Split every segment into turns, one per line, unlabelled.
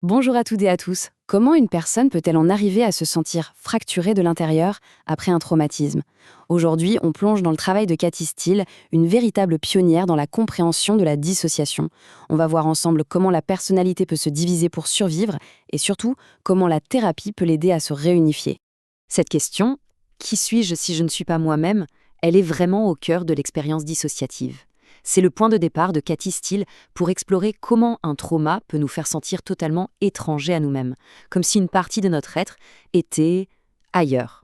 Bonjour à toutes et à tous. Comment une personne peut-elle en arriver à se sentir fracturée de l'intérieur après un traumatisme? Aujourd'hui, on plonge dans le travail de Cathy Steele, une véritable pionnière dans la compréhension de la dissociation. On va voir ensemble comment la personnalité peut se diviser pour survivre et surtout comment la thérapie peut l'aider à se réunifier. Cette question, qui suis-je si je ne suis pas moi-même, elle est vraiment au cœur de l'expérience dissociative. C'est le point de départ de Cathy Steele pour explorer comment un trauma peut nous faire sentir totalement étrangers à nous-mêmes, comme si une partie de notre être était ailleurs.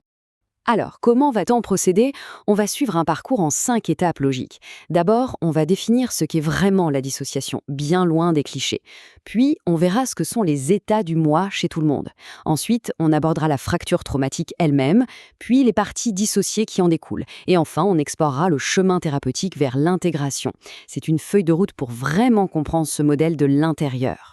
Alors, comment va-t-on procéder? On va suivre un parcours en 5 étapes logiques. D'abord, on va définir ce qu'est vraiment la dissociation, bien loin des clichés. Puis, on verra ce que sont les états du moi chez tout le monde. Ensuite, on abordera la fracture traumatique elle-même, puis les parties dissociées qui en découlent. Et enfin, on explorera le chemin thérapeutique vers l'intégration. C'est une feuille de route pour vraiment comprendre ce modèle de l'intérieur.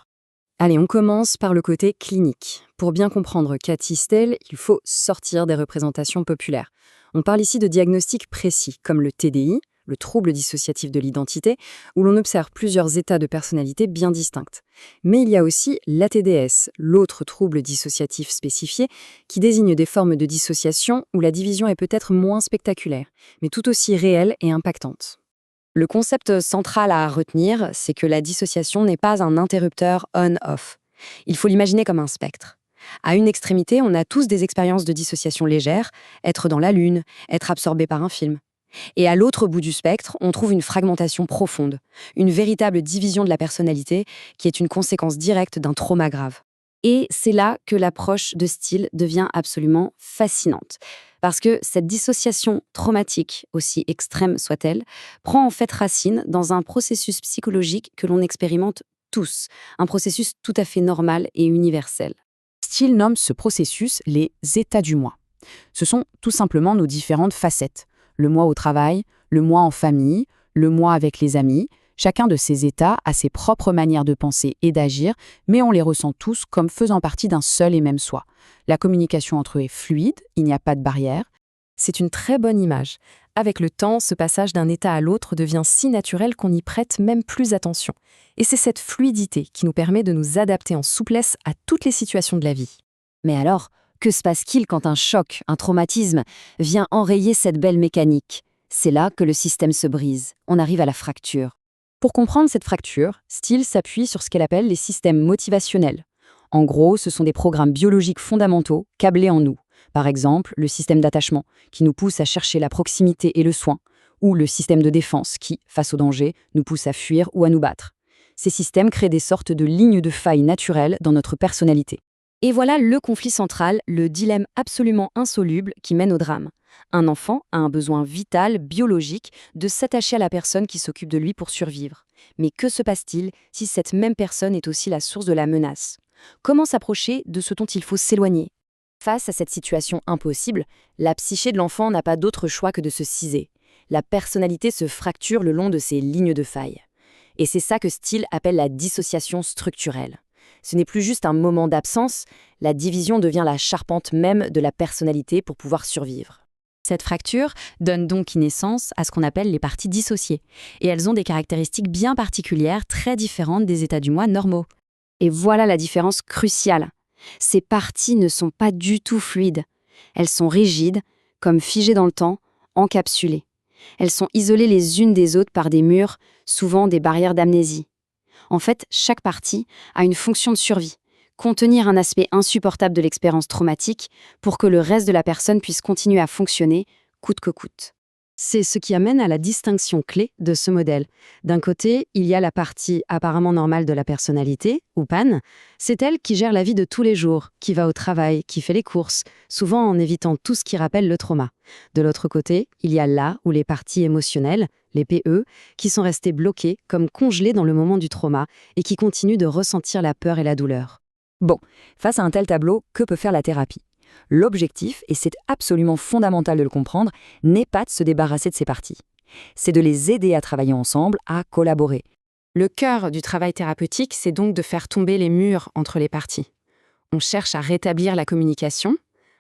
Allez, on commence par le côté clinique. Pour bien comprendre Cathy Steele, il faut sortir des représentations populaires. On parle ici de diagnostics précis, comme le TDI, le trouble dissociatif de l'identité, où l'on observe plusieurs états de personnalité bien distincts. Mais il y a aussi l'ATDS, l'autre trouble dissociatif spécifié, qui désigne des formes de dissociation où la division est peut-être moins spectaculaire, mais tout aussi réelle et impactante. Le concept central à retenir, c'est que la dissociation n'est pas un interrupteur on-off. Il faut l'imaginer comme un spectre. À une extrémité, on a tous des expériences de dissociation légère, être dans la lune, être absorbé par un film. Et à l'autre bout du spectre, on trouve une fragmentation profonde, une véritable division de la personnalité qui est une conséquence directe d'un trauma grave. Et c'est là que l'approche de Steele devient absolument fascinante. Parce que cette dissociation traumatique, aussi extrême soit-elle, prend en fait racine dans un processus psychologique que l'on expérimente tous, un processus tout à fait normal et universel.
Steele nomme ce processus les états du moi. Ce sont tout simplement nos différentes facettes. Le moi au travail, le moi en famille, le moi avec les amis. Chacun de ces états a ses propres manières de penser et d'agir, mais on les ressent tous comme faisant partie d'un seul et même soi. La communication entre eux est fluide, il n'y a pas de barrière.
C'est une très bonne image. Avec le temps, ce passage d'un état à l'autre devient si naturel qu'on n'y prête même plus attention. Et c'est cette fluidité qui nous permet de nous adapter en souplesse à toutes les situations de la vie. Mais alors, que se passe-t-il quand un choc, un traumatisme, vient enrayer cette belle mécanique? C'est là que le système se brise. On arrive à la fracture. Pour comprendre cette fracture, Steele s'appuie sur ce qu'elle appelle les systèmes motivationnels. En gros, ce sont des programmes biologiques fondamentaux câblés en nous. Par exemple, le système d'attachement, qui nous pousse à chercher la proximité et le soin, ou le système de défense, qui, face au danger, nous pousse à fuir ou à nous battre. Ces systèmes créent des sortes de lignes de faille naturelles dans notre personnalité. Et voilà le conflit central, le dilemme absolument insoluble qui mène au drame. Un enfant a un besoin vital, biologique, de s'attacher à la personne qui s'occupe de lui pour survivre. Mais que se passe-t-il si cette même personne est aussi la source de la menace? Comment s'approcher de ce dont il faut s'éloigner? Face à cette situation impossible, la psyché de l'enfant n'a pas d'autre choix que de se ciser. La personnalité se fracture le long de ces lignes de faille. Et c'est ça que Steele appelle la dissociation structurelle. Ce n'est plus juste un moment d'absence, la division devient la charpente même de la personnalité pour pouvoir survivre. Cette fracture donne donc naissance à ce qu'on appelle les parties dissociées. Et elles ont des caractéristiques bien particulières, très différentes des états du moi normaux. Et voilà la différence cruciale. Ces parties ne sont pas du tout fluides. Elles sont rigides, comme figées dans le temps, encapsulées. Elles sont isolées les unes des autres par des murs, souvent des barrières d'amnésie. En fait, chaque partie a une fonction de survie, contenir un aspect insupportable de l'expérience traumatique pour que le reste de la personne puisse continuer à fonctionner, coûte que coûte. C'est ce qui amène à la distinction clé de ce modèle. D'un côté, il y a la partie apparemment normale de la personnalité, ou PAN. C'est elle qui gère la vie de tous les jours, qui va au travail, qui fait les courses, souvent en évitant tout ce qui rappelle le trauma. De l'autre côté, il y a là où les parties émotionnelles, les PE, qui sont restées bloquées, comme congelées dans le moment du trauma, et qui continuent de ressentir la peur et la douleur. Bon, face à un tel tableau, que peut faire la thérapie? L'objectif, et c'est absolument fondamental de le comprendre, n'est pas de se débarrasser de ces parties. C'est de les aider à travailler ensemble, à collaborer. Le cœur du travail thérapeutique, c'est donc de faire tomber les murs entre les parties. On cherche à rétablir la communication,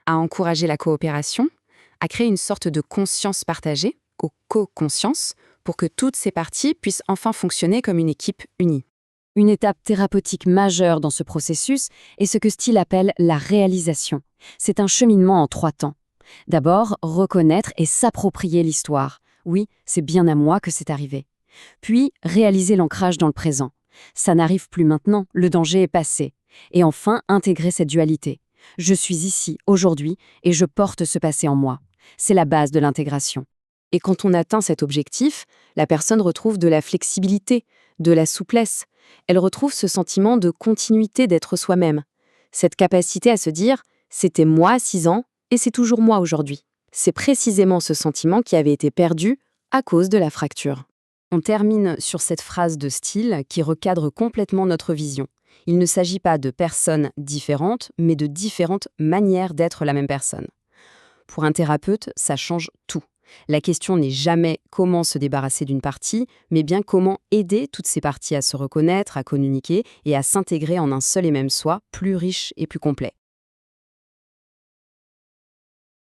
à encourager la coopération, à créer une sorte de conscience partagée, ou co-conscience, pour que toutes ces parties puissent enfin fonctionner comme une équipe unie.
Une étape thérapeutique majeure dans ce processus est ce que Steele appelle la réalisation. C'est un cheminement en 3 temps. D'abord, reconnaître et s'approprier l'histoire. Oui, c'est bien à moi que c'est arrivé. Puis, réaliser l'ancrage dans le présent. Ça n'arrive plus maintenant, le danger est passé. Et enfin, intégrer cette dualité. Je suis ici, aujourd'hui, et je porte ce passé en moi. C'est la base de l'intégration.
Et quand on atteint cet objectif, la personne retrouve de la flexibilité, de la souplesse. Elle retrouve ce sentiment de continuité d'être soi-même. Cette capacité à se dire « c'était moi à 6 ans et c'est toujours moi aujourd'hui ». C'est précisément ce sentiment qui avait été perdu à cause de la fracture.
On termine sur cette phrase de Steele qui recadre complètement notre vision. Il ne s'agit pas de personnes différentes, mais de différentes manières d'être la même personne. Pour un thérapeute, ça change tout. La question n'est jamais comment se débarrasser d'une partie, mais bien comment aider toutes ces parties à se reconnaître, à communiquer et à s'intégrer en un seul et même soi, plus riche et plus complet.